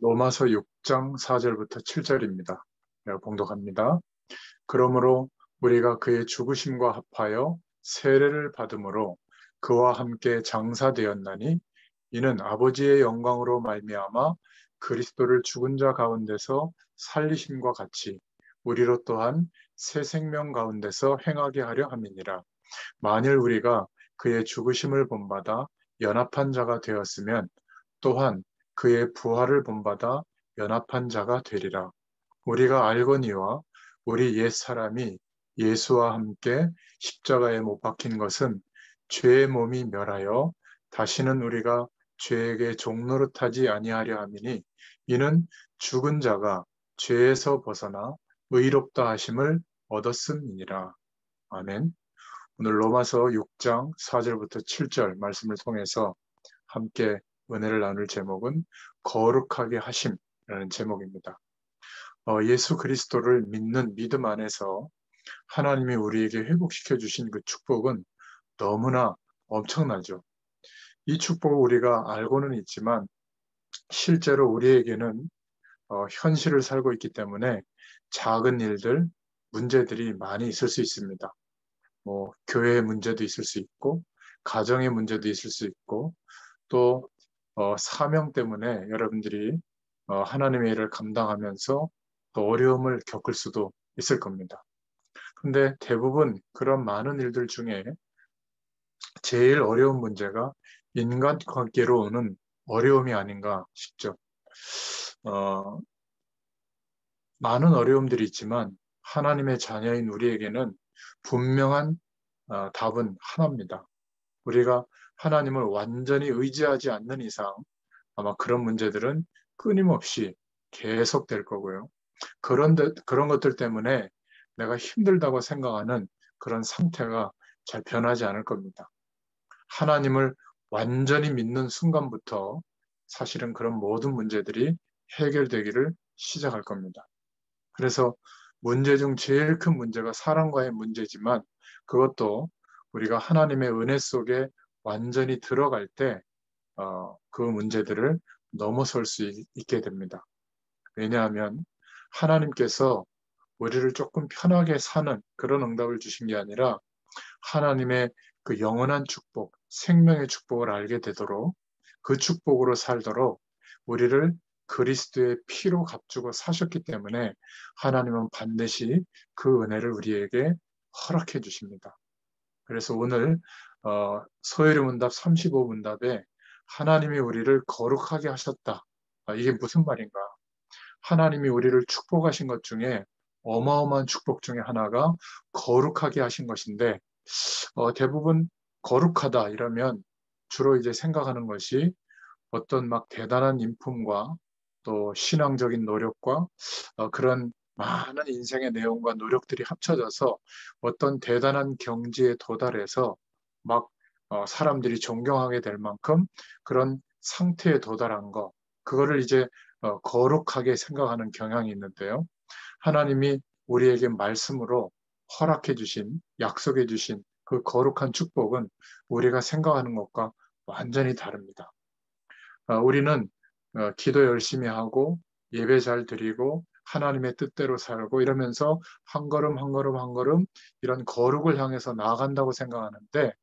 로마서 6장 4절부터 7절입니다. 내가 봉독합니다. 그러므로 우리가 그의 죽으심과 합하여 세례를 받음으로 그와 함께 장사되었나니 이는 아버지의 영광으로 말미암아 그리스도를 죽은 자 가운데서 살리심과 같이 우리로 또한 새 생명 가운데서 행하게 하려 함이니라. 만일 우리가 그의 죽으심을 본받아 연합한 자가 되었으면 또한 그의 부활을 본받아 연합한 자가 되리라. 우리가 알거니와 우리 옛 사람이 예수와 함께 십자가에 못 박힌 것은 죄의 몸이 멸하여 다시는 우리가 죄에게 종노릇하지 아니하려 함이니 이는 죽은 자가 죄에서 벗어나 의롭다 하심을 얻었음이니라. 아멘. 오늘 로마서 6장 4절부터 7절 말씀을 통해서 함께 은혜를 나눌 제목은 거룩하게 하심이라는 제목입니다. 예수 그리스도를 믿는 믿음 안에서 하나님이 우리에게 회복시켜 주신 그 축복은 너무나 엄청나죠. 이 축복을 우리가 알고는 있지만 실제로 우리에게는 현실을 살고 있기 때문에 작은 일들, 문제들이 많이 있을 수 있습니다. 뭐 교회의 문제도 있을 수 있고 가정의 문제도 있을 수 있고 또 사명 때문에 여러분들이 하나님의 일을 감당하면서 또 어려움을 겪을 수도 있을 겁니다. 근데 대부분 그런 많은 일들 중에 제일 어려운 문제가 인간관계로 오는 어려움이 아닌가 싶죠. 어, 많은 어려움들이 있지만 하나님의 자녀인 우리에게는 분명한 답은 하나입니다. 우리가 하나님을 완전히 의지하지 않는 이상 아마 그런 문제들은 끊임없이 계속될 거고요. 그런 것들 때문에 내가 힘들다고 생각하는 그런 상태가 잘 변하지 않을 겁니다. 하나님을 완전히 믿는 순간부터 사실은 그런 모든 문제들이 해결되기를 시작할 겁니다. 그래서 문제 중 제일 큰 문제가 사랑과의 문제지만 그것도 우리가 하나님의 은혜 속에 완전히 들어갈 때 그 문제들을 넘어설 수 있게 됩니다. 왜냐하면 하나님께서 우리를 조금 편하게 사는 그런 응답을 주신 게 아니라 하나님의 그 영원한 축복, 생명의 축복을 알게 되도록 그 축복으로 살도록 우리를 그리스도의 피로 값주고 사셨기 때문에 하나님은 반드시 그 은혜를 우리에게 허락해 주십니다. 그래서 오늘 소요리 문답 35문답에 하나님이 우리를 거룩하게 하셨다. 이게 무슨 말인가? 하나님이 우리를 축복하신 것 중에 어마어마한 축복 중에 하나가 거룩하게 하신 것인데 대부분 거룩하다 이러면 주로 이제 생각하는 것이 어떤 막 대단한 인품과 또 신앙적인 노력과 그런 많은 인생의 내용과 노력들이 합쳐져서 어떤 대단한 경지에 도달해서 막 사람들이 존경하게 될 만큼 그런 상태에 도달한 거, 그거를 이제 거룩하게 생각하는 경향이 있는데요. 하나님이 우리에게 말씀으로 허락해 주신, 약속해 주신 그 거룩한 축복은 우리가 생각하는 것과 완전히 다릅니다. 우리는 기도 열심히 하고 예배 잘 드리고 하나님의 뜻대로 살고 이러면서 한 걸음 한 걸음 한 걸음 이런 거룩을 향해서 나아간다고 생각하는데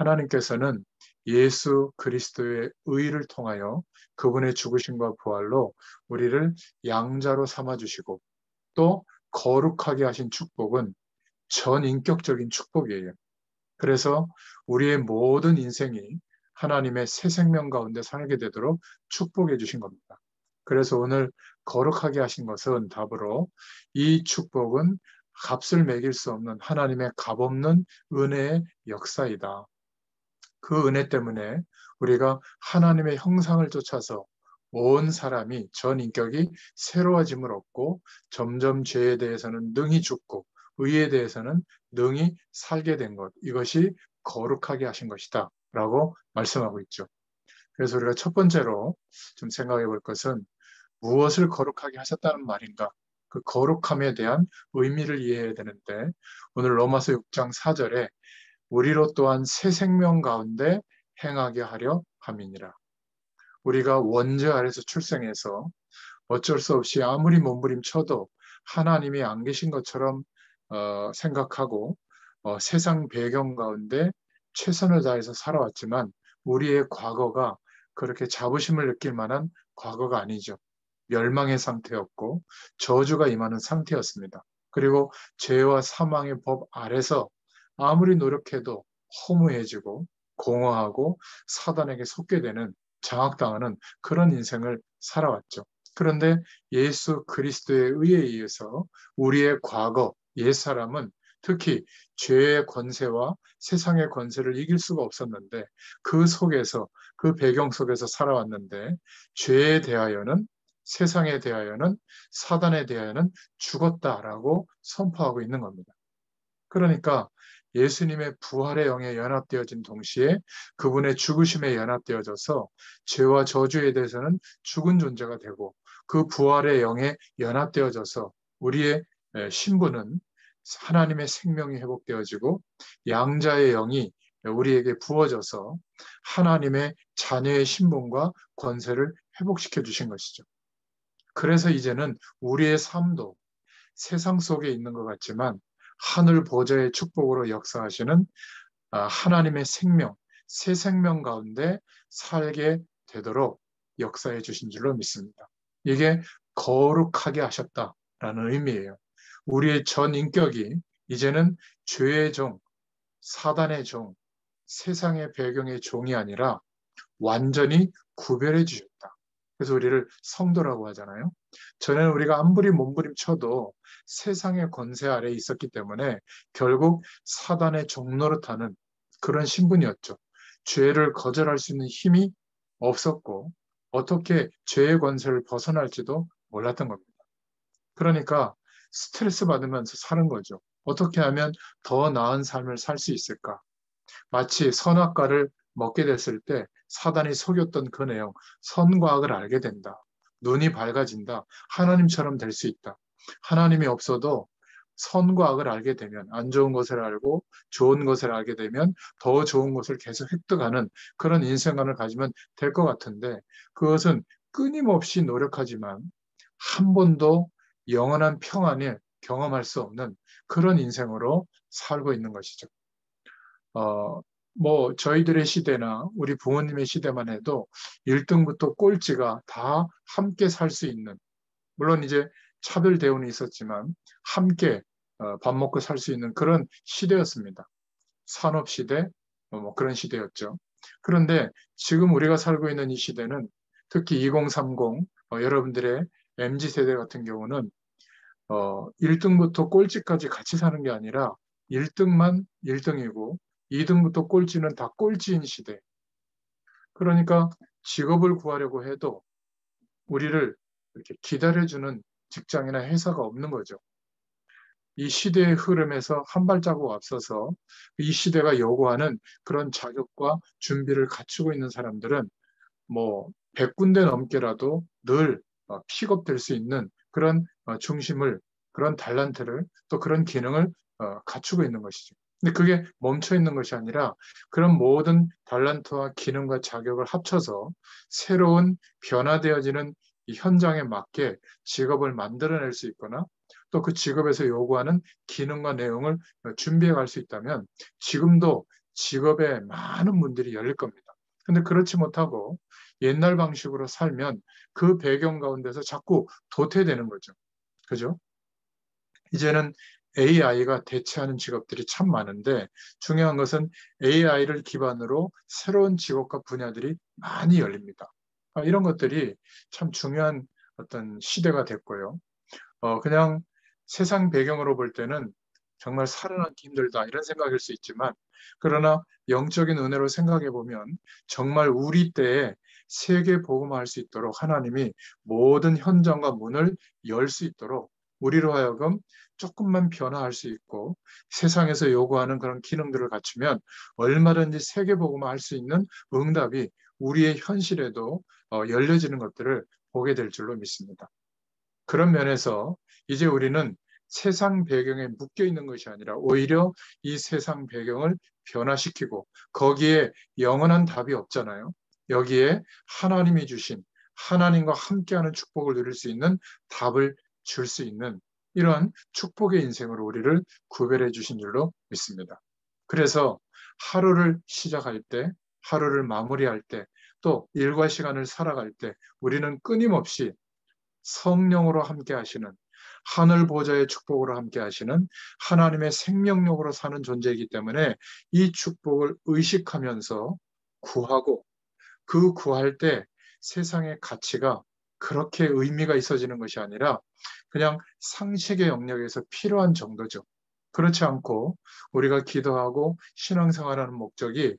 하나님께서는 예수 그리스도의 의를 통하여 그분의 죽으심과 부활로 우리를 양자로 삼아 주시고 또 거룩하게 하신 축복은 전인격적인 축복이에요. 그래서 우리의 모든 인생이 하나님의 새 생명 가운데 살게 되도록 축복해 주신 겁니다. 그래서 오늘 거룩하게 하신 것은 답으로 이 축복은 값을 매길 수 없는 하나님의 값없는 은혜의 역사이다. 그 은혜 때문에 우리가 하나님의 형상을 쫓아서 온 사람이 전 인격이 새로워짐을 얻고 점점 죄에 대해서는 능히 죽고 의에 대해서는 능히 살게 된 것. 이것이 거룩하게 하신 것이다. 라고 말씀하고 있죠. 그래서 우리가 첫 번째로 좀 생각해 볼 것은 무엇을 거룩하게 하셨다는 말인가? 그 거룩함에 대한 의미를 이해해야 되는데 오늘 로마서 6장 4절에 우리로 또한 새 생명 가운데 행하게 하려 함이니라. 우리가 원죄 아래서 출생해서 어쩔 수 없이 아무리 몸부림쳐도 하나님이 안 계신 것처럼 생각하고 세상 배경 가운데 최선을 다해서 살아왔지만 우리의 과거가 그렇게 자부심을 느낄 만한 과거가 아니죠. 멸망의 상태였고 저주가 임하는 상태였습니다. 그리고 죄와 사망의 법 아래서 아무리 노력해도 허무해지고 공허하고 사단에게 속게 되는 장악당하는 그런 인생을 살아왔죠. 그런데 예수 그리스도의 의에 의해서 우리의 과거, 옛사람은 특히 죄의 권세와 세상의 권세를 이길 수가 없었는데 그 속에서, 그 배경 속에서 살아왔는데 죄에 대하여는, 세상에 대하여는, 사단에 대하여는 죽었다라고 선포하고 있는 겁니다. 그러니까 예수님의 부활의 영에 연합되어진 동시에 그분의 죽으심에 연합되어져서 죄와 저주에 대해서는 죽은 존재가 되고 그 부활의 영에 연합되어져서 우리의 신분은 하나님의 생명이 회복되어지고 양자의 영이 우리에게 부어져서 하나님의 자녀의 신분과 권세를 회복시켜 주신 것이죠. 그래서 이제는 우리의 삶도 세상 속에 있는 것 같지만 하늘 보좌의 축복으로 역사하시는 하나님의 생명, 새 생명 가운데 살게 되도록 역사해 주신 줄로 믿습니다. 이게 거룩하게 하셨다라는 의미예요. 우리의 전 인격이 이제는 죄의 종, 사단의 종, 세상의 배경의 종이 아니라 완전히 구별해 주셨다. 그래서 우리를 성도라고 하잖아요. 전에는 우리가 아무리 몸부림쳐도 세상의 권세 아래에 있었기 때문에 결국 사단의 종노릇하는 그런 신분이었죠. 죄를 거절할 수 있는 힘이 없었고 어떻게 죄의 권세를 벗어날지도 몰랐던 겁니다. 그러니까 스트레스 받으면서 사는 거죠. 어떻게 하면 더 나은 삶을 살 수 있을까? 마치 선악과를 먹게 됐을 때 사단이 속였던 그 내용, 선과 악을 알게 된다. 눈이 밝아진다. 하나님처럼 될 수 있다. 하나님이 없어도 선과 악을 알게 되면, 안 좋은 것을 알고 좋은 것을 알게 되면 더 좋은 것을 계속 획득하는 그런 인생관을 가지면 될 것 같은데 그것은 끊임없이 노력하지만 한 번도 영원한 평안을 경험할 수 없는 그런 인생으로 살고 있는 것이죠. 저희들의 시대나 우리 부모님의 시대만 해도 1등부터 꼴찌가 다 함께 살 수 있는, 물론 이제 차별 대우는 있었지만 함께 밥 먹고 살 수 있는 그런 시대였습니다. 산업 시대, 뭐 그런 시대였죠. 그런데 지금 우리가 살고 있는 이 시대는 특히 2030, 여러분들의 MZ 세대 같은 경우는 1등부터 꼴찌까지 같이 사는 게 아니라 1등만 1등이고 2등부터 꼴찌는 다 꼴찌인 시대. 그러니까 직업을 구하려고 해도 우리를 이렇게 기다려주는 직장이나 회사가 없는 거죠. 이 시대의 흐름에서 한 발자국 앞서서 이 시대가 요구하는 그런 자격과 준비를 갖추고 있는 사람들은 뭐 100군데 넘게라도 늘 픽업될 수 있는 그런 중심을, 그런 달란트를, 또 그런 기능을 갖추고 있는 것이죠. 근데 그게 멈춰 있는 것이 아니라 그런 모든 달란트와 기능과 자격을 합쳐서 새로운 변화되어지는 이 현장에 맞게 직업을 만들어낼 수 있거나 또 그 직업에서 요구하는 기능과 내용을 준비해 갈 수 있다면 지금도 직업에 많은 문들이 열릴 겁니다. 근데 그렇지 못하고 옛날 방식으로 살면 그 배경 가운데서 자꾸 도태되는 거죠. 그죠? 이제는 AI가 대체하는 직업들이 참 많은데 중요한 것은 AI를 기반으로 새로운 직업과 분야들이 많이 열립니다. 이런 것들이 참 중요한 어떤 시대가 됐고요. 그냥 세상 배경으로 볼 때는 정말 살아남기 힘들다 이런 생각일 수 있지만 그러나 영적인 은혜로 생각해 보면 정말 우리 때에 세계 복음화할 수 있도록 하나님이 모든 현장과 문을 열 수 있도록 우리로 하여금 조금만 변화할 수 있고 세상에서 요구하는 그런 기능들을 갖추면 얼마든지 세계 복음화할 수 있는 응답이 우리의 현실에도 열려지는 것들을 보게 될 줄로 믿습니다. 그런 면에서 이제 우리는 세상 배경에 묶여 있는 것이 아니라 오히려 이 세상 배경을 변화시키고 거기에 영원한 답이 없잖아요. 여기에 하나님이 주신 하나님과 함께하는 축복을 누릴 수 있는 답을 줄 수 있는 이런 축복의 인생으로 우리를 구별해 주신 줄로 믿습니다. 그래서 하루를 시작할 때, 하루를 마무리할 때, 또 일과 시간을 살아갈 때 우리는 끊임없이 성령으로 함께 하시는 하늘 보좌의 축복으로 함께 하시는 하나님의 생명력으로 사는 존재이기 때문에 이 축복을 의식하면서 구하고 그 구할 때 세상의 가치가 그렇게 의미가 있어지는 것이 아니라 그냥 상식의 영역에서 필요한 정도죠. 그렇지 않고 우리가 기도하고 신앙생활하는 목적이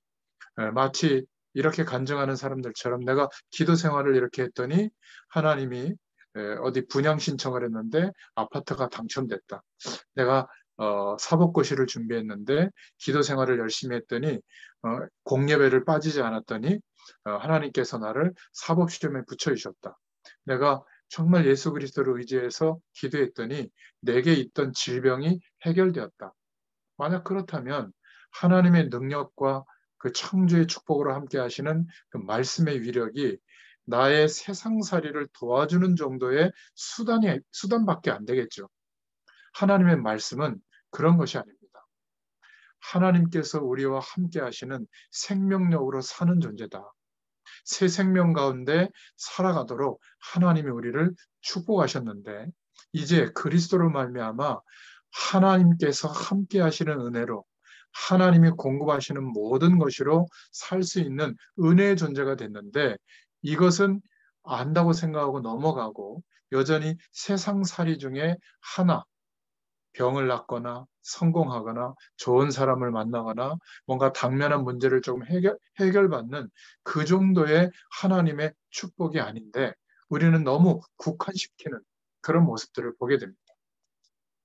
마치 이렇게 간증하는 사람들처럼 내가 기도 생활을 이렇게 했더니 하나님이 어디 분양 신청을 했는데 아파트가 당첨됐다. 내가 사법고시를 준비했는데 기도 생활을 열심히 했더니 공예배를 빠지지 않았더니 하나님께서 나를 사법시험에 붙여주셨다. 내가 정말 예수 그리스도를 의지해서 기도했더니 내게 있던 질병이 해결되었다. 만약 그렇다면 하나님의 능력과 그 창조의 축복으로 함께 하시는 그 말씀의 위력이 나의 세상살이를 도와주는 정도의 수단밖에 안 되겠죠. 하나님의 말씀은 그런 것이 아닙니다. 하나님께서 우리와 함께 하시는 생명력으로 사는 존재다. 새 생명 가운데 살아가도록 하나님이 우리를 축복하셨는데 이제 그리스도로 말미암아 하나님께서 함께 하시는 은혜로 하나님이 공급하시는 모든 것으로 살 수 있는 은혜의 존재가 됐는데 이것은 안다고 생각하고 넘어가고 여전히 세상살이 중에 하나, 병을 낫거나 성공하거나 좋은 사람을 만나거나 뭔가 당면한 문제를 조금 해결받는 그 정도의 하나님의 축복이 아닌데 우리는 너무 국한시키는 그런 모습들을 보게 됩니다.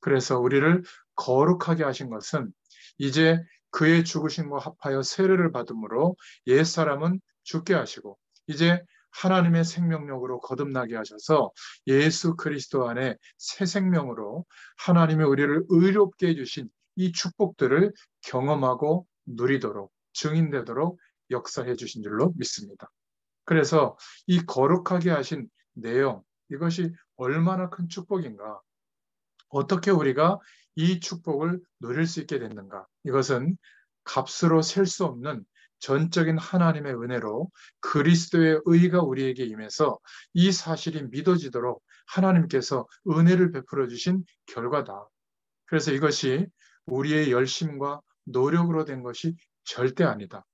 그래서 우리를 거룩하게 하신 것은 이제 그의 죽으심과 합하여 세례를 받음으로 옛사람은 죽게 하시고 이제 하나님의 생명력으로 거듭나게 하셔서 예수 그리스도 안에 새 생명으로 하나님이 우리를 의롭게 해주신 이 축복들을 경험하고 누리도록 증인되도록 역사해 주신 줄로 믿습니다. 그래서 이 거룩하게 하신 내용 이것이 얼마나 큰 축복인가 어떻게 우리가 이 축복을 누릴 수 있게 됐는가? 이것은 값으로 셀 수 없는 전적인 하나님의 은혜로 그리스도의 의가 우리에게 임해서 이 사실이 믿어지도록 하나님께서 은혜를 베풀어 주신 결과다. 그래서 이것이 우리의 열심과 노력으로 된 것이 절대 아니다.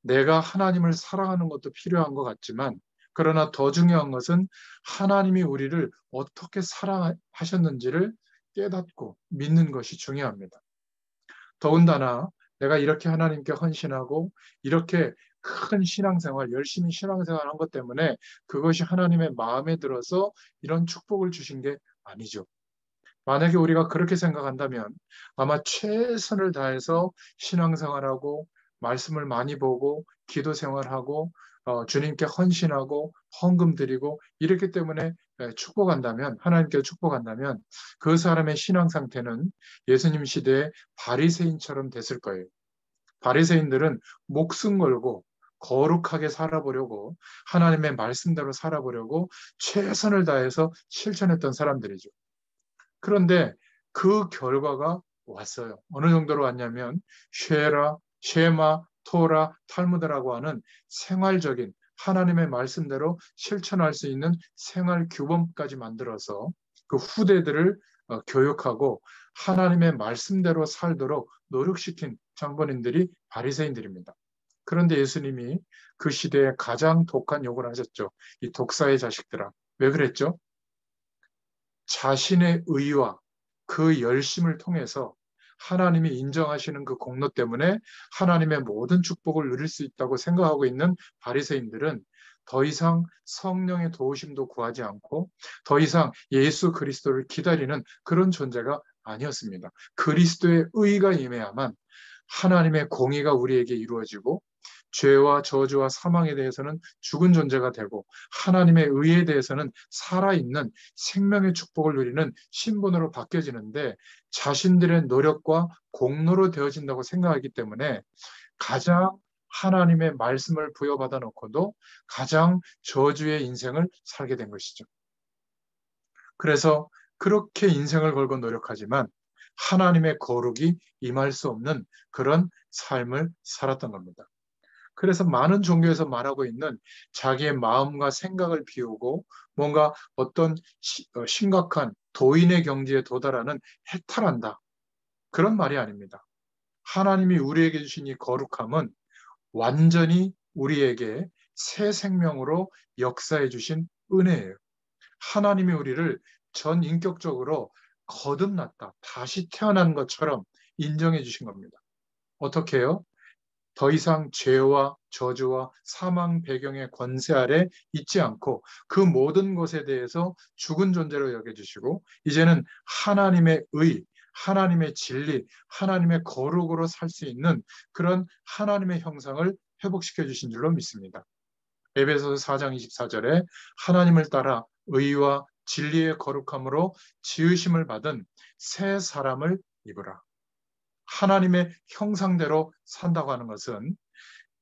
내가 하나님을 사랑하는 것도 필요한 것 같지만 그러나 더 중요한 것은 하나님이 우리를 어떻게 사랑하셨는지를 깨닫고 믿는 것이 중요합니다. 더군다나 내가 이렇게 하나님께 헌신하고 이렇게 큰 신앙생활, 열심히 신앙생활한 것 때문에 그것이 하나님의 마음에 들어서 이런 축복을 주신 게 아니죠. 만약에 우리가 그렇게 생각한다면 아마 최선을 다해서 신앙생활하고 말씀을 많이 보고 기도 생활하고 주님께 헌신하고 헌금 드리고 이렇기 때문에 축복한다면 하나님께 축복한다면 그 사람의 신앙 상태는 예수님 시대의 바리새인처럼 됐을 거예요. 바리새인들은 목숨 걸고 거룩하게 살아보려고 하나님의 말씀대로 살아보려고 최선을 다해서 실천했던 사람들이죠. 그런데 그 결과가 왔어요. 어느 정도로 왔냐면 쉐마, 토라, 탈무드라고 하는 생활적인 하나님의 말씀대로 실천할 수 있는 생활 규범까지 만들어서 그 후대들을 교육하고 하나님의 말씀대로 살도록 노력시킨 장본인들이 바리새인들입니다. 그런데 예수님이 그 시대에 가장 독한 욕을 하셨죠. 이 독사의 자식들아. 왜 그랬죠? 자신의 의와 그 열심을 통해서 하나님이 인정하시는 그 공로 때문에 하나님의 모든 축복을 누릴 수 있다고 생각하고 있는 바리새인들은 더 이상 성령의 도우심도 구하지 않고 더 이상 예수 그리스도를 기다리는 그런 존재가 아니었습니다. 그리스도의 의가 임해야만 하나님의 공의가 우리에게 이루어지고 죄와 저주와 사망에 대해서는 죽은 존재가 되고 하나님의 의에 대해서는 살아있는 생명의 축복을 누리는 신분으로 바뀌어지는데 자신들의 노력과 공로로 되어진다고 생각하기 때문에 가장 하나님의 말씀을 부여받아 놓고도 가장 저주의 인생을 살게 된 것이죠. 그래서 그렇게 인생을 걸고 노력하지만 하나님의 거룩이 임할 수 없는 그런 삶을 살았던 겁니다. 그래서 많은 종교에서 말하고 있는 자기의 마음과 생각을 비우고 뭔가 어떤 심각한 도인의 경지에 도달하는 해탈한다. 그런 말이 아닙니다. 하나님이 우리에게 주신 이 거룩함은 완전히 우리에게 새 생명으로 역사해 주신 은혜예요. 하나님이 우리를 전 인격적으로 거듭났다, 다시 태어난 것처럼 인정해 주신 겁니다. 어떻게 해요? 더 이상 죄와 저주와 사망 배경의 권세 아래 있지 않고 그 모든 것에 대해서 죽은 존재로 여겨주시고 이제는 하나님의 의, 하나님의 진리, 하나님의 거룩으로 살 수 있는 그런 하나님의 형상을 회복시켜 주신 줄로 믿습니다. 에베소서 4장 24절에 하나님을 따라 의와 진리의 거룩함으로 지으심을 받은 새 사람을 입으라. 하나님의 형상대로 산다고 하는 것은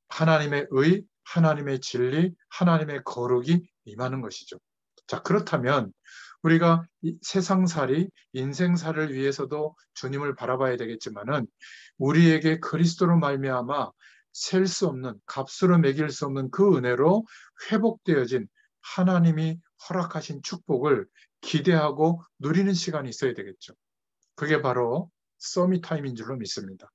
하나님의 의, 하나님의 진리, 하나님의 거룩이 임하는 것이죠. 자, 그렇다면 우리가 세상살이, 인생살을 위해서도 주님을 바라봐야 되겠지만은 우리에게 그리스도로 말미암아 셀 수 없는, 값으로 매길 수 없는 그 은혜로 회복되어진 하나님이 허락하신 축복을 기대하고 누리는 시간이 있어야 되겠죠. 그게 바로 서밋 타임인 줄로 믿습니다.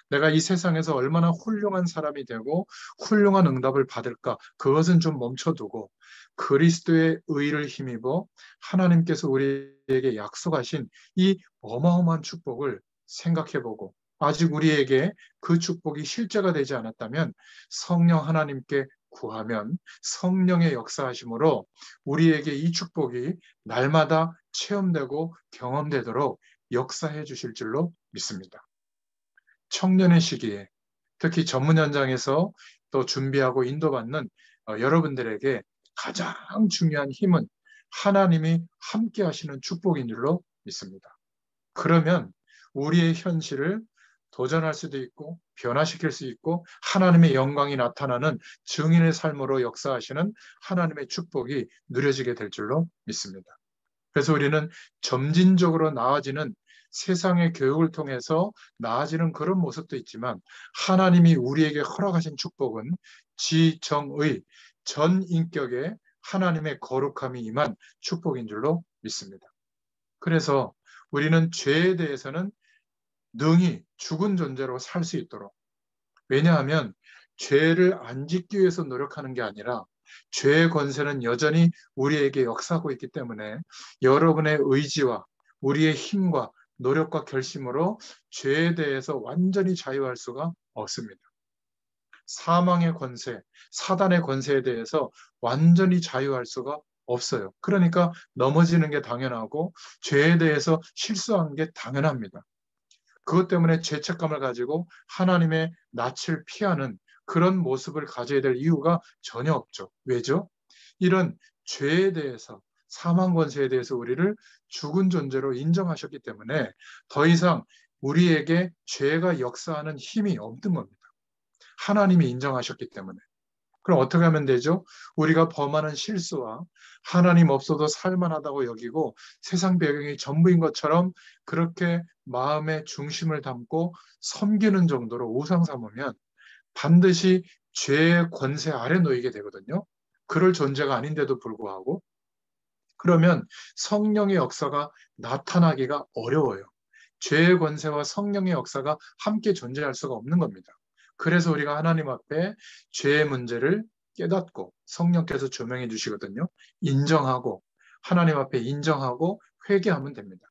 내가 이 세상에서 얼마나 훌륭한 사람이 되고 훌륭한 응답을 받을까? 그것은 좀 멈춰두고 그리스도의 의를 힘입어 하나님께서 우리에게 약속하신 이 어마어마한 축복을 생각해보고 아직 우리에게 그 축복이 실제가 되지 않았다면 성령 하나님께 구하면 성령의 역사하심으로 우리에게 이 축복이 날마다 체험되고 경험되도록 역사해 주실 줄로 믿습니다. 청년의 시기에 특히 전문 현장에서 또 준비하고 인도받는 여러분들에게 가장 중요한 힘은 하나님이 함께 하시는 축복인 줄로 믿습니다. 그러면 우리의 현실을 도전할 수도 있고 변화시킬 수 있고 하나님의 영광이 나타나는 증인의 삶으로 역사하시는 하나님의 축복이 누려지게 될 줄로 믿습니다. 그래서 우리는 점진적으로 나아지는 세상의 교육을 통해서 나아지는 그런 모습도 있지만 하나님이 우리에게 허락하신 축복은 지정의 전 인격의 하나님의 거룩함이 임한 축복인 줄로 믿습니다. 그래서 우리는 죄에 대해서는 능히 죽은 존재로 살 수 있도록, 왜냐하면 죄를 안 짓기 위해서 노력하는 게 아니라 죄의 권세는 여전히 우리에게 역사하고 있기 때문에 여러분의 의지와 우리의 힘과 노력과 결심으로 죄에 대해서 완전히 자유할 수가 없습니다. 사망의 권세, 사단의 권세에 대해서 완전히 자유할 수가 없어요. 그러니까 넘어지는 게 당연하고 죄에 대해서 실수하는 게 당연합니다. 그것 때문에 죄책감을 가지고 하나님의 낯을 피하는 그런 모습을 가져야 될 이유가 전혀 없죠. 왜죠? 이런 죄에 대해서 사망 권세에 대해서 우리를 죽은 존재로 인정하셨기 때문에 더 이상 우리에게 죄가 역사하는 힘이 없는 겁니다. 하나님이 인정하셨기 때문에. 그럼 어떻게 하면 되죠? 우리가 범하는 실수와 하나님 없어도 살만하다고 여기고 세상 배경이 전부인 것처럼 그렇게 마음의 중심을 담고 섬기는 정도로 우상 삼으면 반드시 죄의 권세 아래 놓이게 되거든요. 그럴 존재가 아닌데도 불구하고 그러면 성령의 역사가 나타나기가 어려워요. 죄의 권세와 성령의 역사가 함께 존재할 수가 없는 겁니다. 그래서 우리가 하나님 앞에 죄의 문제를 깨닫고 성령께서 조명해 주시거든요. 인정하고 하나님 앞에 인정하고 회개하면 됩니다.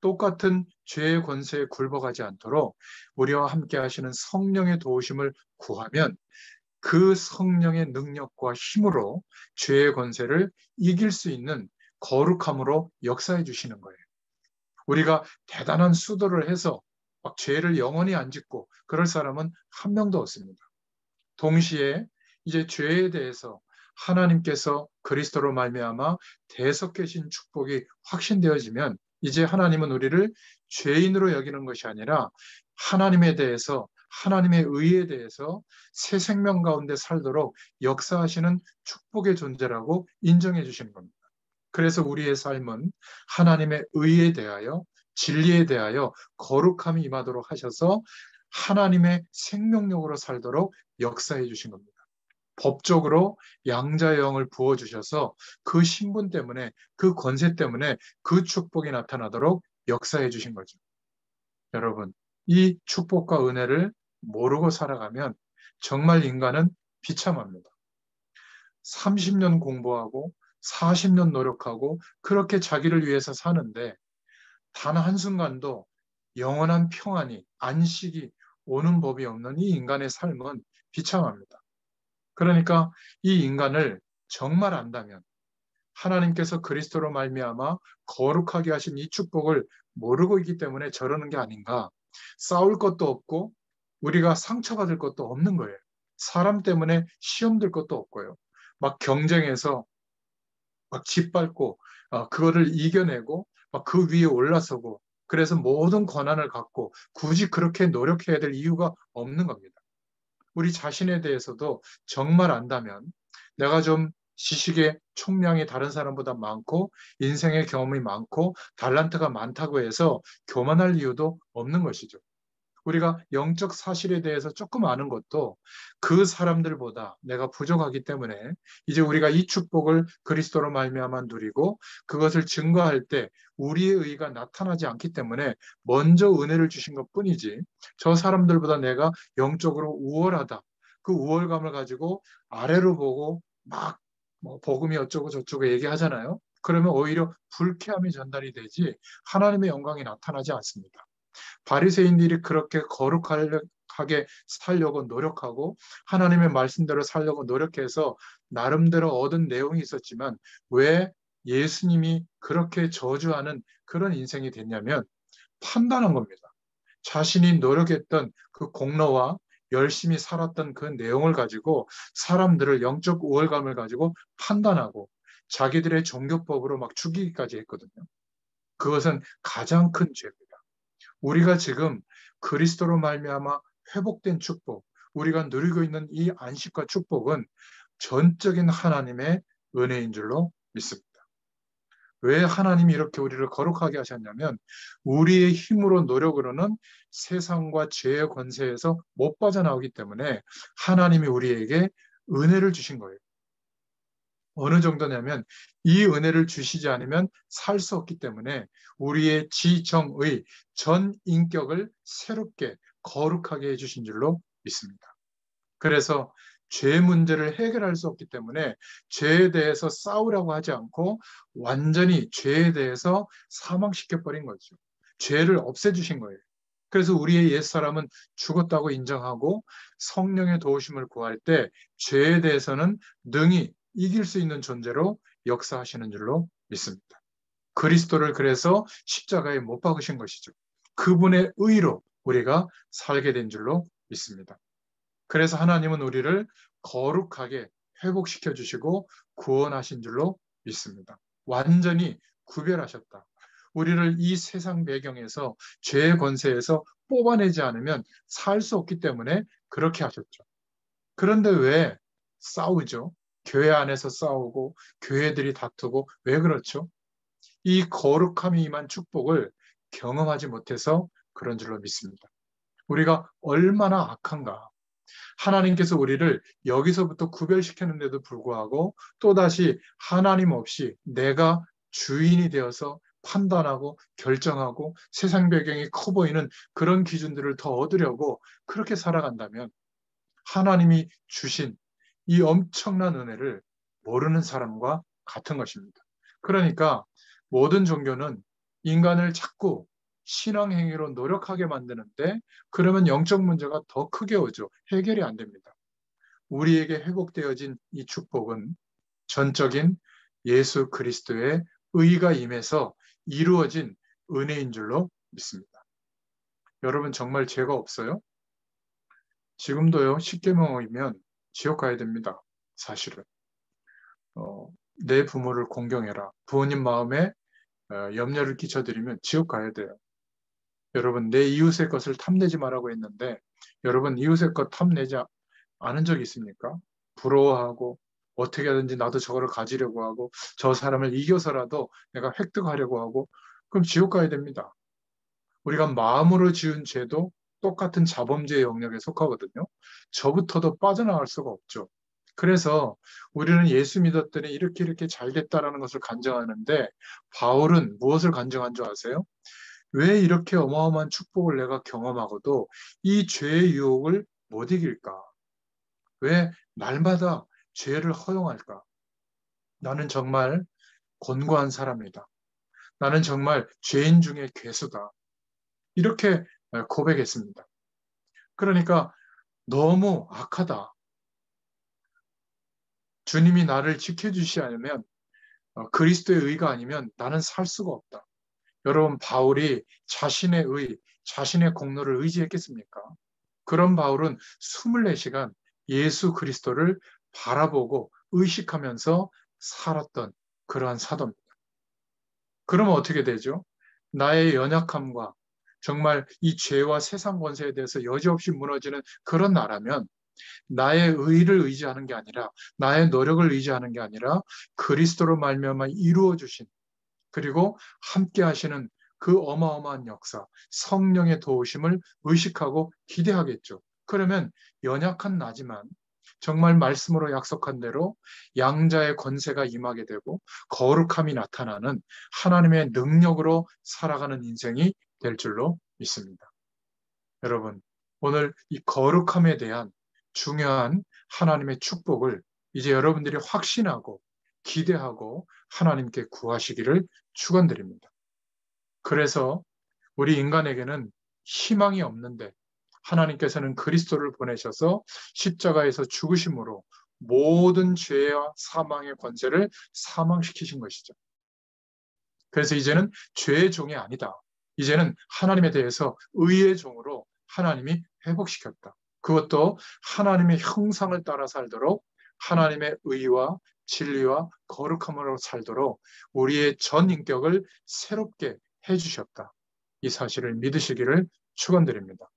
똑같은 죄의 권세에 굴복하지 않도록 우리와 함께 하시는 성령의 도우심을 구하면 그 성령의 능력과 힘으로 죄의 권세를 이길 수 있는 거룩함으로 역사해 주시는 거예요. 우리가 대단한 수도를 해서 막 죄를 영원히 안 짓고 그럴 사람은 한 명도 없습니다. 동시에 이제 죄에 대해서 하나님께서 그리스도로 말미암아 대속하신 축복이 확신되어지면 이제 하나님은 우리를 죄인으로 여기는 것이 아니라 하나님에 대해서 하나님의 의에 대해서 새 생명 가운데 살도록 역사하시는 축복의 존재라고 인정해 주시는 겁니다. 그래서 우리의 삶은 하나님의 의에 대하여 진리에 대하여 거룩함이 임하도록 하셔서 하나님의 생명력으로 살도록 역사해 주신 겁니다. 법적으로 양자의 영을 부어주셔서 그 신분 때문에 그 권세 때문에 그 축복이 나타나도록 역사해 주신 거죠. 여러분, 이 축복과 은혜를 모르고 살아가면 정말 인간은 비참합니다. 30년 공부하고 40년 노력하고 그렇게 자기를 위해서 사는데 단 한순간도 영원한 평안이, 안식이 오는 법이 없는 이 인간의 삶은 비참합니다. 그러니까 이 인간을 정말 안다면 하나님께서 그리스도로 말미암아 거룩하게 하신 이 축복을 모르고 있기 때문에 저러는 게 아닌가. 싸울 것도 없고 우리가 상처받을 것도 없는 거예요. 사람 때문에 시험 들 것도 없고요. 막 경쟁해서 막 짓밟고 그거를 이겨내고 막 그 위에 올라서고 그래서 모든 권한을 갖고 굳이 그렇게 노력해야 될 이유가 없는 겁니다. 우리 자신에 대해서도 정말 안다면 내가 좀 지식의 총량이 다른 사람보다 많고 인생의 경험이 많고 달란트가 많다고 해서 교만할 이유도 없는 것이죠. 우리가 영적 사실에 대해서 조금 아는 것도 그 사람들보다 내가 부족하기 때문에 이제 우리가 이 축복을 그리스도로 말미암아 누리고 그것을 증거할 때 우리의 의가 나타나지 않기 때문에 먼저 은혜를 주신 것뿐이지 저 사람들보다 내가 영적으로 우월하다. 그 우월감을 가지고 아래로 보고 막 뭐 복음이 어쩌고 저쩌고 얘기하잖아요. 그러면 오히려 불쾌함이 전달이 되지 하나님의 영광이 나타나지 않습니다. 바리새인들이 그렇게 거룩하게 살려고 노력하고 하나님의 말씀대로 살려고 노력해서 나름대로 얻은 내용이 있었지만 왜 예수님이 그렇게 저주하는 그런 인생이 됐냐면 판단한 겁니다. 자신이 노력했던 그 공로와 열심히 살았던 그 내용을 가지고 사람들을 영적 우월감을 가지고 판단하고 자기들의 종교법으로 막 죽이기까지 했거든요. 그것은 가장 큰 죄입니다. 우리가 지금 그리스도로 말미암아 회복된 축복, 우리가 누리고 있는 이 안식과 축복은 전적인 하나님의 은혜인 줄로 믿습니다. 왜 하나님이 이렇게 우리를 거룩하게 하셨냐면 우리의 힘으로 노력으로는 세상과 죄의 권세에서 못 빠져나오기 때문에 하나님이 우리에게 은혜를 주신 거예요. 어느 정도냐면 이 은혜를 주시지 않으면 살 수 없기 때문에 우리의 지정의 전 인격을 새롭게 거룩하게 해주신 줄로 믿습니다. 그래서 죄 문제를 해결할 수 없기 때문에 죄에 대해서 싸우라고 하지 않고 완전히 죄에 대해서 사망시켜버린 거죠. 죄를 없애주신 거예요. 그래서 우리의 옛사람은 죽었다고 인정하고 성령의 도우심을 구할 때 죄에 대해서는 능히 이길 수 있는 존재로 역사하시는 줄로 믿습니다. 그리스도를 그래서 십자가에 못 박으신 것이죠. 그분의 의로 우리가 살게 된 줄로 믿습니다. 그래서 하나님은 우리를 거룩하게 회복시켜 주시고 구원하신 줄로 믿습니다. 완전히 구별하셨다. 우리를 이 세상 배경에서 죄의 권세에서 뽑아내지 않으면 살 수 없기 때문에 그렇게 하셨죠. 그런데 왜 싸우죠? 교회 안에서 싸우고 교회들이 다투고 왜 그렇죠? 이 거룩함이 임한 축복을 경험하지 못해서 그런 줄로 믿습니다. 우리가 얼마나 악한가. 하나님께서 우리를 여기서부터 구별시켰는데도 불구하고 또다시 하나님 없이 내가 주인이 되어서 판단하고 결정하고 세상 배경이 커 보이는 그런 기준들을 더 얻으려고 그렇게 살아간다면 하나님이 주신 이 엄청난 은혜를 모르는 사람과 같은 것입니다. 그러니까 모든 종교는 인간을 자꾸 신앙 행위로 노력하게 만드는데 그러면 영적 문제가 더 크게 오죠. 해결이 안 됩니다. 우리에게 회복되어진 이 축복은 전적인 예수 그리스도의 의가 임해서 이루어진 은혜인 줄로 믿습니다. 여러분 정말 죄가 없어요? 지금도요, 십계명이면 지옥 가야 됩니다. 사실은. 내 부모를 공경해라. 부모님 마음에 염려를 끼쳐드리면 지옥 가야 돼요. 여러분, 내 이웃의 것을 탐내지 말라고 했는데 여러분 이웃의 것 탐내지 않은 적 있습니까? 부러워하고 어떻게 하든지 나도 저거를 가지려고 하고 저 사람을 이겨서라도 내가 획득하려고 하고 그럼 지옥 가야 됩니다. 우리가 마음으로 지은 죄도 똑같은 자범죄의 영역에 속하거든요. 저부터도 빠져나갈 수가 없죠. 그래서 우리는 예수 믿었더니 이렇게 잘 됐다라는 것을 간증하는데 바울은 무엇을 간증한 줄 아세요? 왜 이렇게 어마어마한 축복을 내가 경험하고도 이 죄의 유혹을 못 이길까? 왜 날마다 죄를 허용할까? 나는 정말 곤고한 사람이다. 나는 정말 죄인 중에 괴수다. 이렇게 고백했습니다. 그러니까 너무 악하다. 주님이 나를 지켜주시지 않으면 그리스도의 의가 아니면 나는 살 수가 없다. 여러분 바울이 자신의 의, 자신의 공로를 의지했겠습니까? 그런 바울은 24시간 예수 그리스도를 바라보고 의식하면서 살았던 그러한 사도입니다. 그러면 어떻게 되죠? 나의 연약함과 정말 이 죄와 세상 권세에 대해서 여지없이 무너지는 그런 나라면 나의 의를 의지하는 게 아니라 나의 노력을 의지하는 게 아니라 그리스도로 말미암아 이루어 주신 그리고 함께 하시는 그 어마어마한 역사, 성령의 도우심을 의식하고 기대하겠죠. 그러면 연약한 나지만 정말 말씀으로 약속한 대로 양자의 권세가 임하게 되고 거룩함이 나타나는 하나님의 능력으로 살아가는 인생이 될 줄로 믿습니다. 여러분, 오늘 이 거룩함에 대한 중요한 하나님의 축복을 이제 여러분들이 확신하고 기대하고 하나님께 구하시기를 축원드립니다. 그래서 우리 인간에게는 희망이 없는데 하나님께서는 그리스도를 보내셔서 십자가에서 죽으심으로 모든 죄와 사망의 권세를 사망시키신 것이죠. 그래서 이제는 죄의 종이 아니다. 이제는 하나님에 대해서 의의 종으로 하나님이 회복시켰다. 그것도 하나님의 형상을 따라 살도록 하나님의 의와 진리와 거룩함으로 살도록 우리의 전 인격을 새롭게 해주셨다. 이 사실을 믿으시기를 축원드립니다.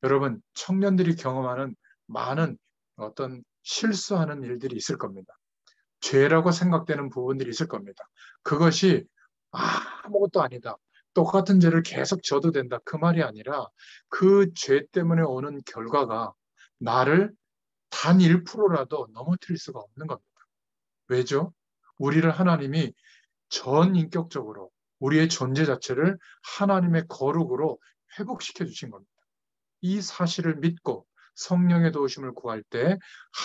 여러분, 청년들이 경험하는 많은 어떤 실수하는 일들이 있을 겁니다. 죄라고 생각되는 부분들이 있을 겁니다. 그것이 아무것도 아니다. 똑같은 죄를 계속 져도 된다. 그 말이 아니라 그 죄 때문에 오는 결과가 나를 단 1%라도 넘어뜨릴 수가 없는 겁니다. 왜죠? 우리를 하나님이 전 인격적으로 우리의 존재 자체를 하나님의 거룩으로 회복시켜 주신 겁니다. 이 사실을 믿고 성령의 도우심을 구할 때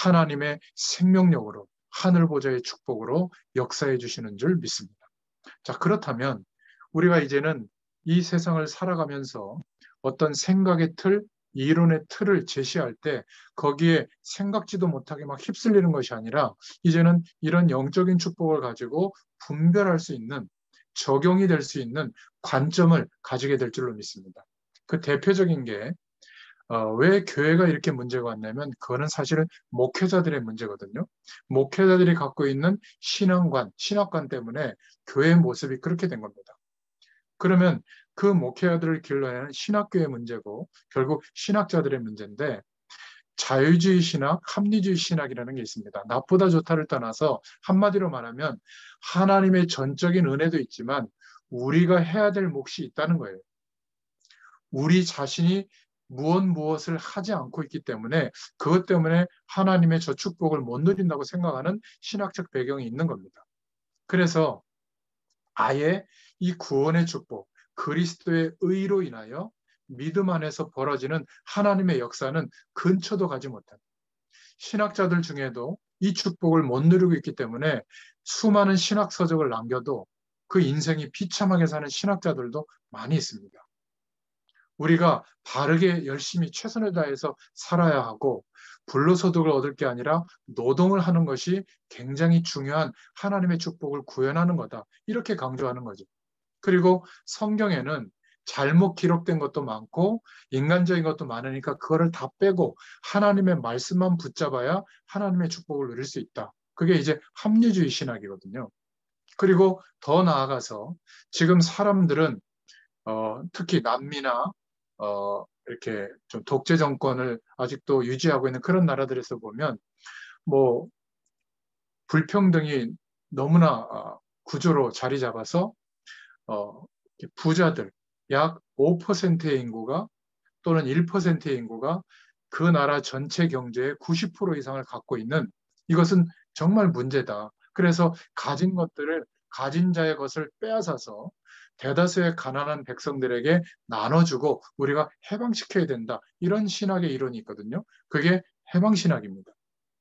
하나님의 생명력으로 하늘 보좌의 축복으로 역사해 주시는 줄 믿습니다. 자, 그렇다면 우리가 이제는 이 세상을 살아가면서 어떤 생각의 틀, 이론의 틀을 제시할 때 거기에 생각지도 못하게 막 휩쓸리는 것이 아니라 이제는 이런 영적인 축복을 가지고 분별할 수 있는 적용이 될 수 있는 관점을 가지게 될 줄로 믿습니다. 그 대표적인 게 왜 교회가 이렇게 문제가 왔냐면 그거는 사실은 목회자들의 문제거든요. 목회자들이 갖고 있는 신학관 때문에 교회의 모습이 그렇게 된 겁니다. 그러면 그 목회자들을 길러내는 신학교의 문제고 결국 신학자들의 문제인데 자유주의 신학, 합리주의 신학이라는 게 있습니다. 나쁘다 좋다를 떠나서 한마디로 말하면 하나님의 전적인 은혜도 있지만 우리가 해야 될 몫이 있다는 거예요. 우리 자신이 무엇을 하지 않고 있기 때문에 그것 때문에 하나님의 저 축복을 못 누린다고 생각하는 신학적 배경이 있는 겁니다. 그래서 아예 이 구원의 축복, 그리스도의 의로 인하여 믿음 안에서 벌어지는 하나님의 역사는 근처도 가지 못한 신학자들 중에도 이 축복을 못 누리고 있기 때문에 수많은 신학 서적을 남겨도 그 인생이 비참하게 사는 신학자들도 많이 있습니다. 우리가 바르게 열심히 최선을 다해서 살아야 하고 불로소득을 얻을 게 아니라 노동을 하는 것이 굉장히 중요한 하나님의 축복을 구현하는 거다. 이렇게 강조하는 거죠. 그리고 성경에는 잘못 기록된 것도 많고 인간적인 것도 많으니까 그거를 다 빼고 하나님의 말씀만 붙잡아야 하나님의 축복을 누릴 수 있다. 그게 이제 합리주의 신학이거든요. 그리고 더 나아가서 지금 사람들은 특히 남미나 이렇게 좀 독재 정권을 아직도 유지하고 있는 그런 나라들에서 보면 뭐 불평등이 너무나 구조로 자리 잡아서 부자들 약 5%의 인구가 또는 1%의 인구가 그 나라 전체 경제의 90% 이상을 갖고 있는 이것은 정말 문제다. 그래서 가진 것들을 가진 자의 것을 빼앗아서 대다수의 가난한 백성들에게 나눠주고 우리가 해방시켜야 된다. 이런 신학의 이론이 있거든요. 그게 해방신학입니다.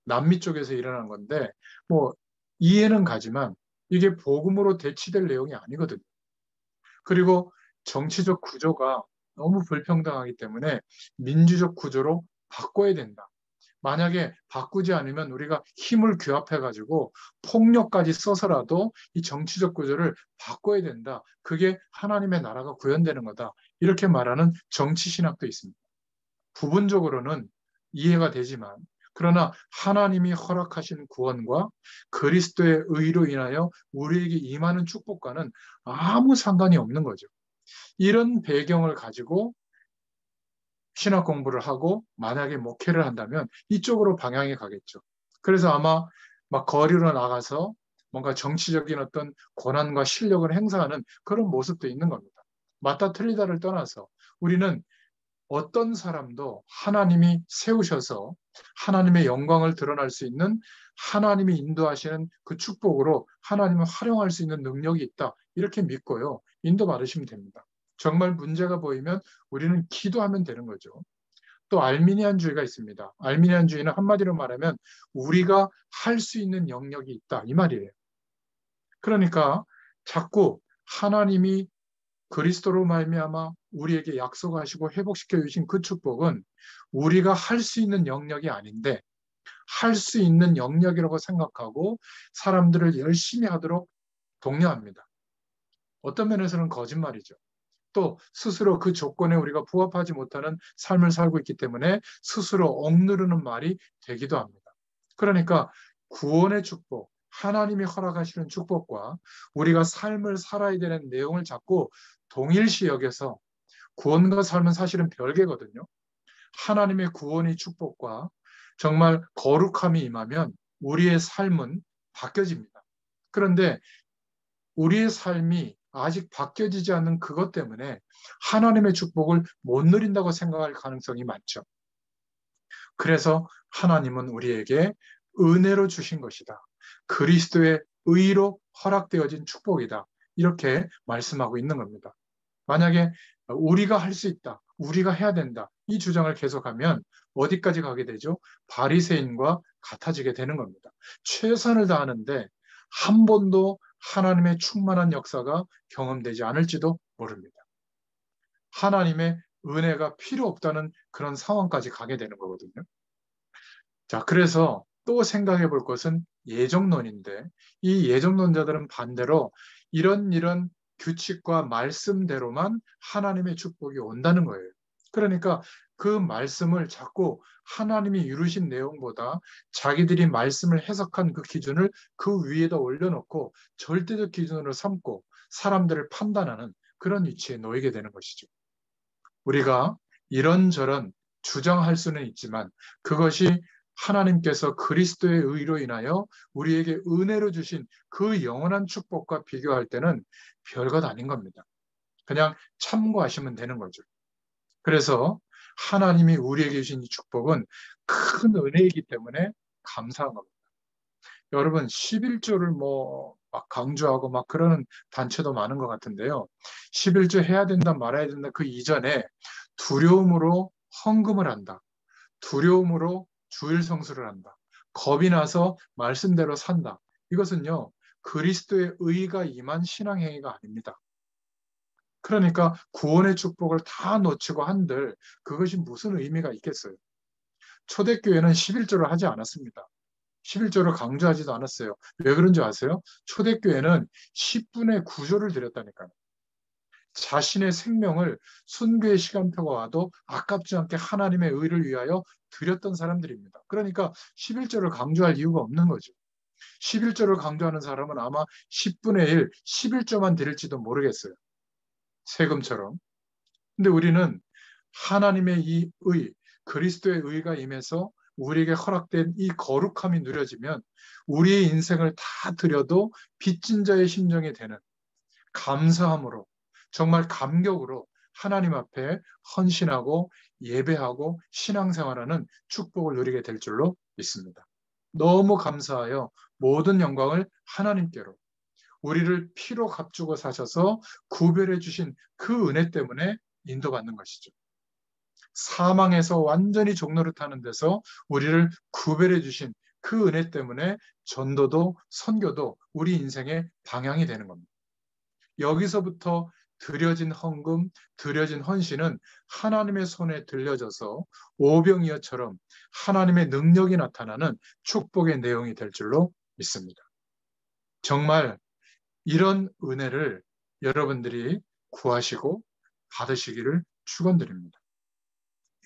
남미 쪽에서 일어난 건데 뭐 이해는 가지만 이게 복음으로 대치될 내용이 아니거든요. 그리고 정치적 구조가 너무 불평등하기 때문에 민주적 구조로 바꿔야 된다. 만약에 바꾸지 않으면 우리가 힘을 규합해가지고 폭력까지 써서라도 이 정치적 구조를 바꿔야 된다. 그게 하나님의 나라가 구현되는 거다. 이렇게 말하는 정치신학도 있습니다. 부분적으로는 이해가 되지만 그러나 하나님이 허락하신 구원과 그리스도의 의로 인하여 우리에게 임하는 축복과는 아무 상관이 없는 거죠. 이런 배경을 가지고 신학 공부를 하고 만약에 목회를 한다면 이쪽으로 방향이 가겠죠. 그래서 아마 막 거리로 나가서 뭔가 정치적인 어떤 권한과 실력을 행사하는 그런 모습도 있는 겁니다. 맞다 틀리다를 떠나서 우리는 어떤 사람도 하나님이 세우셔서 하나님의 영광을 드러날 수 있는 하나님이 인도하시는 그 축복으로 하나님을 활용할 수 있는 능력이 있다. 이렇게 믿고요. 인도받으시면 됩니다. 정말 문제가 보이면 우리는 기도하면 되는 거죠. 또 알미니안주의가 있습니다. 알미니안주의는 한마디로 말하면 우리가 할 수 있는 영역이 있다. 이 말이에요. 그러니까 자꾸 하나님이 그리스도로 말미암아 우리에게 약속하시고 회복시켜 주신 그 축복은 우리가 할 수 있는 영역이 아닌데 할 수 있는 영역이라고 생각하고 사람들을 열심히 하도록 독려합니다. 어떤 면에서는 거짓말이죠. 또 스스로 그 조건에 우리가 부합하지 못하는 삶을 살고 있기 때문에 스스로 억누르는 말이 되기도 합니다. 그러니까 구원의 축복, 하나님이 허락하시는 축복과 우리가 삶을 살아야 되는 내용을 자꾸 동일시 여겨서 구원과 삶은 사실은 별개거든요. 하나님의 구원의 축복과 정말 거룩함이 임하면 우리의 삶은 바뀌어집니다. 그런데 우리의 삶이 아직 바뀌어지지 않는 그것 때문에 하나님의 축복을 못 누린다고 생각할 가능성이 많죠. 그래서 하나님은 우리에게 은혜로 주신 것이다. 그리스도의 의로 허락되어진 축복이다. 이렇게 말씀하고 있는 겁니다. 만약에 우리가 할 수 있다. 우리가 해야 된다. 이 주장을 계속하면 어디까지 가게 되죠? 바리새인과 같아지게 되는 겁니다. 최선을 다하는데 한 번도 하나님의 충만한 역사가 경험되지 않을지도 모릅니다. 하나님의 은혜가 필요 없다는 그런 상황까지 가게 되는 거거든요. 자, 그래서 또 생각해 볼 것은 예정론인데 이 예정론자들은 반대로 이런 규칙과 말씀대로만 하나님의 축복이 온다는 거예요. 그러니까 그 말씀을 자꾸 하나님이 이루신 내용보다 자기들이 말씀을 해석한 그 기준을 그 위에다 올려놓고 절대적 기준으로 삼고 사람들을 판단하는 그런 위치에 놓이게 되는 것이죠. 우리가 이런저런 주장할 수는 있지만 그것이 하나님께서 그리스도의 의로 인하여 우리에게 은혜로 주신 그 영원한 축복과 비교할 때는 별것 아닌 겁니다. 그냥 참고하시면 되는 거죠. 그래서 하나님이 우리에게 주신 이 축복은 큰 은혜이기 때문에 감사한 겁니다. 여러분 11조를 막 강조하고 막 그러는 단체도 많은 것 같은데요. 11조 해야 된다 말아야 된다 그 이전에 두려움으로 헌금을 한다. 두려움으로 주일 성수를 한다. 겁이 나서 말씀대로 산다. 이것은요. 그리스도의 의가 임한 신앙행위가 아닙니다. 그러니까 구원의 축복을 다 놓치고 한들 그것이 무슨 의미가 있겠어요. 초대교회는 11조를 하지 않았습니다. 11조를 강조하지도 않았어요. 왜 그런지 아세요? 초대교회는 10분의 9조를 드렸다니까요. 자신의 생명을 순교의 시간표가 와도 아깝지 않게 하나님의 의를 위하여 드렸던 사람들입니다. 그러니까 11조를 강조할 이유가 없는 거죠. 11조를 강조하는 사람은 아마 10분의 1, 11조만 드릴지도 모르겠어요. 세금처럼. 근데 우리는 하나님의 이 의, 그리스도의 의가 임해서 우리에게 허락된 이 거룩함이 누려지면 우리의 인생을 다 드려도 빚진 자의 심정이 되는 감사함으로, 정말 감격으로 하나님 앞에 헌신하고 예배하고 신앙생활하는 축복을 누리게 될 줄로 믿습니다. 너무 감사하여 모든 영광을 하나님께로, 우리를 피로 값주고 사셔서 구별해 주신 그 은혜 때문에 인도받는 것이죠. 사망에서 완전히 종노릇하는 데서 우리를 구별해 주신 그 은혜 때문에 전도도 선교도 우리 인생의 방향이 되는 겁니다. 여기서부터 드려진 헌금, 드려진 헌신은 하나님의 손에 들려져서 오병이어처럼 하나님의 능력이 나타나는 축복의 내용이 될 줄로 믿습니다. 정말 이런 은혜를 여러분들이 구하시고 받으시기를 축원드립니다.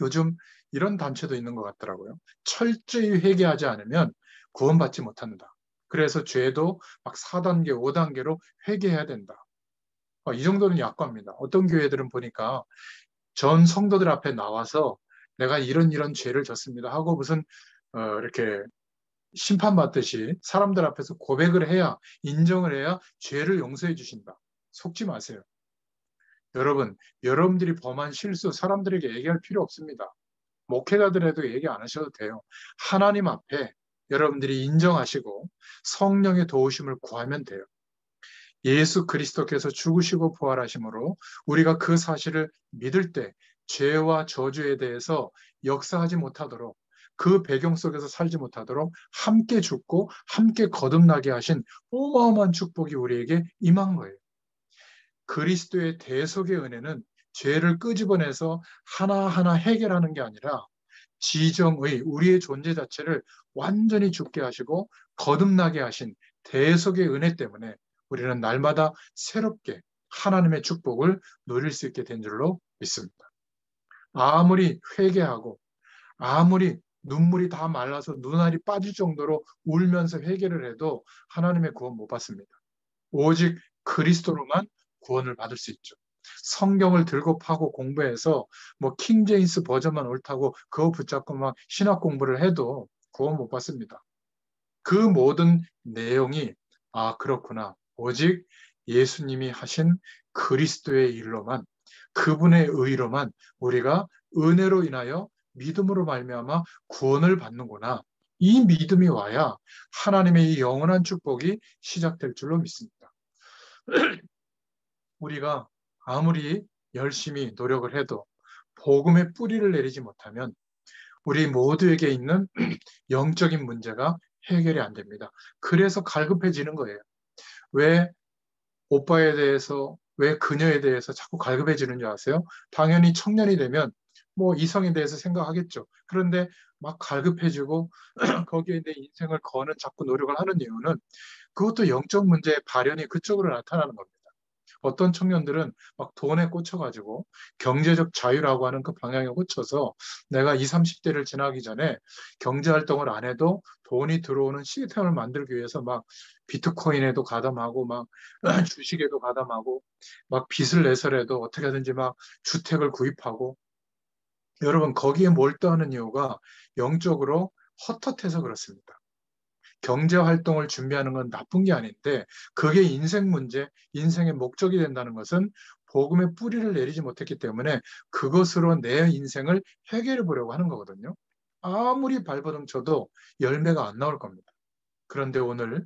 요즘 이런 단체도 있는 것 같더라고요. 철저히 회개하지 않으면 구원받지 못한다. 그래서 죄도 막 4단계, 5단계로 회개해야 된다. 이 정도는 약과입니다. 어떤 교회들은 보니까 전 성도들 앞에 나와서 내가 이런 죄를 졌습니다 하고 무슨 이렇게 심판받듯이 사람들 앞에서 고백을 해야, 인정을 해야 죄를 용서해 주신다. 속지 마세요. 여러분, 여러분들이 범한 실수 사람들에게 얘기할 필요 없습니다. 목회자들에도 얘기 안 하셔도 돼요. 하나님 앞에 여러분들이 인정하시고 성령의 도우심을 구하면 돼요. 예수 그리스도께서 죽으시고 부활하심으로 우리가 그 사실을 믿을 때 죄와 저주에 대해서 역사하지 못하도록, 그 배경 속에서 살지 못하도록 함께 죽고 함께 거듭나게 하신 어마어마한 축복이 우리에게 임한 거예요. 그리스도의 대속의 은혜는 죄를 끄집어내서 하나하나 해결하는 게 아니라 지정의 우리의 존재 자체를 완전히 죽게 하시고 거듭나게 하신 대속의 은혜 때문에 우리는 날마다 새롭게 하나님의 축복을 누릴 수 있게 된 줄로 믿습니다. 아무리 회개하고 아무리 눈물이 다 말라서 눈알이 빠질 정도로 울면서 회개를 해도 하나님의 구원 못 받습니다. 오직 그리스도로만 구원을 받을 수 있죠. 성경을 들고 파고 공부해서 뭐 킹제임스 버전만 옳다고 그거 붙잡고 막 신학 공부를 해도 구원 못 받습니다. 그 모든 내용이 그렇구나. 오직 예수님이 하신 그리스도의 일로만, 그분의 의로만 우리가 은혜로 인하여 믿음으로 말미암아 구원을 받는구나. 이 믿음이 와야 하나님의 이 영원한 축복이 시작될 줄로 믿습니다. 우리가 아무리 열심히 노력을 해도 복음의 뿌리를 내리지 못하면 우리 모두에게 있는 영적인 문제가 해결이 안 됩니다. 그래서 갈급해지는 거예요. 왜 오빠에 대해서, 왜 그녀에 대해서 자꾸 갈급해지는 줄 아세요? 당연히 청년이 되면 뭐 이성에 대해서 생각하겠죠. 그런데 막 갈급해지고 거기에 내 인생을 거는 자꾸 노력을 하는 이유는 그것도 영적 문제의 발현이 그쪽으로 나타나는 겁니다. 어떤 청년들은 막 돈에 꽂혀가지고 경제적 자유라고 하는 그 방향에 꽂혀서 내가 20, 30대를 지나기 전에 경제활동을 안 해도 돈이 들어오는 시스템을 만들기 위해서 막 비트코인에도 가담하고 막 주식에도 가담하고 막 빚을 내서라도 어떻게 하든지 막 주택을 구입하고, 여러분 거기에 몰두하는 이유가 영적으로 헛헛해서 그렇습니다. 경제 활동을 준비하는 건 나쁜 게 아닌데 그게 인생 문제, 인생의 목적이 된다는 것은 복음의 뿌리를 내리지 못했기 때문에 그것으로 내 인생을 해결해 보려고 하는 거거든요. 아무리 발버둥 쳐도 열매가 안 나올 겁니다. 그런데 오늘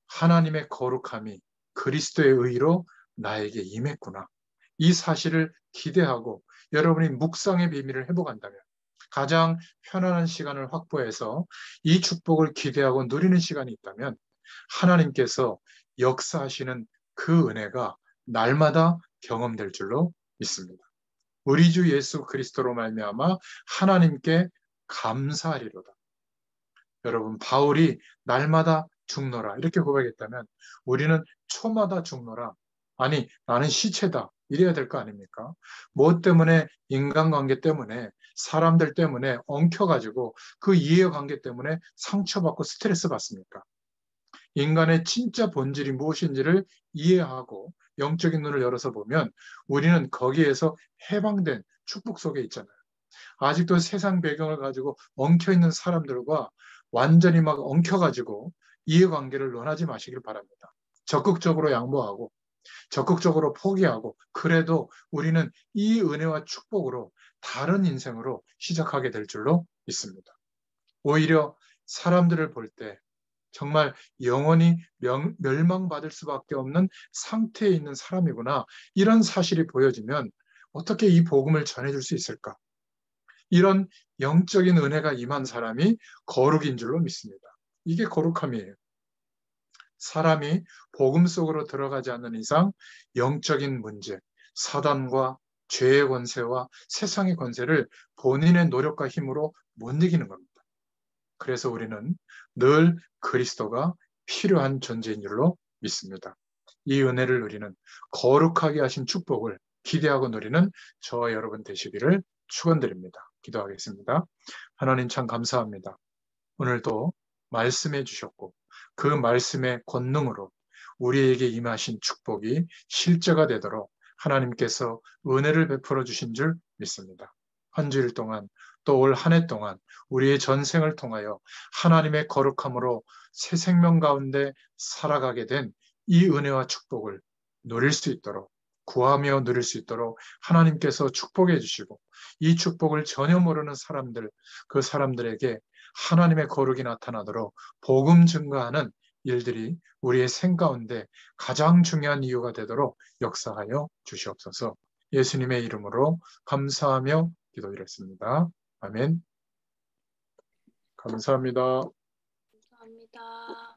하나님의 거룩함이 그리스도의 의로 나에게 임했구나. 이 사실을 기대하고 여러분이 묵상의 비밀을 회복한다면 가장 편안한 시간을 확보해서 이 축복을 기대하고 누리는 시간이 있다면 하나님께서 역사하시는 그 은혜가 날마다 경험될 줄로 믿습니다. 우리 주 예수 그리스도로 말미암아 하나님께 감사하리로다. 여러분 바울이 날마다 죽노라 이렇게 고백했다면 우리는 초마다 죽노라, 아니 나는 시체다 이래야 될 거 아닙니까? 무엇 때문에? 인간관계 때문에, 사람들 때문에 엉켜가지고 그 이해관계 때문에 상처받고 스트레스 받습니까? 인간의 진짜 본질이 무엇인지를 이해하고 영적인 눈을 열어서 보면 우리는 거기에서 해방된 축복 속에 있잖아요. 아직도 세상 배경을 가지고 엉켜있는 사람들과 완전히 막 엉켜가지고 이해관계를 논하지 마시길 바랍니다. 적극적으로 양보하고 적극적으로 포기하고 그래도 우리는 이 은혜와 축복으로 다른 인생으로 시작하게 될 줄로 믿습니다. 오히려 사람들을 볼 때 정말 영원히 멸망받을 수밖에 없는 상태에 있는 사람이구나. 이런 사실이 보여지면 어떻게 이 복음을 전해줄 수 있을까? 이런 영적인 은혜가 임한 사람이 거룩인 줄로 믿습니다. 이게 거룩함이에요. 사람이 복음 속으로 들어가지 않는 이상 영적인 문제, 사단과 죄의 권세와 세상의 권세를 본인의 노력과 힘으로 못 이기는 겁니다. 그래서 우리는 늘 그리스도가 필요한 존재인 줄로 믿습니다. 이 은혜를 누리는 거룩하게 하신 축복을 기대하고 누리는 저와 여러분 되시기를 축원드립니다. 기도하겠습니다. 하나님 참 감사합니다. 오늘도 말씀해 주셨고 그 말씀의 권능으로 우리에게 임하신 축복이 실제가 되도록 하나님께서 은혜를 베풀어 주신 줄 믿습니다. 한 주일 동안 또 올 한 해 동안 우리의 전생을 통하여 하나님의 거룩함으로 새 생명 가운데 살아가게 된 이 은혜와 축복을 누릴 수 있도록 구하며 누릴 수 있도록 하나님께서 축복해 주시고 이 축복을 전혀 모르는 사람들 그 사람들에게 하나님의 거룩이 나타나도록 복음 증거하는 일들이 우리의 생 가운데 가장 중요한 이유가 되도록 역사하여 주시옵소서. 예수님의 이름으로 감사하며 기도드렸습니다. 아멘. 감사합니다. 감사합니다.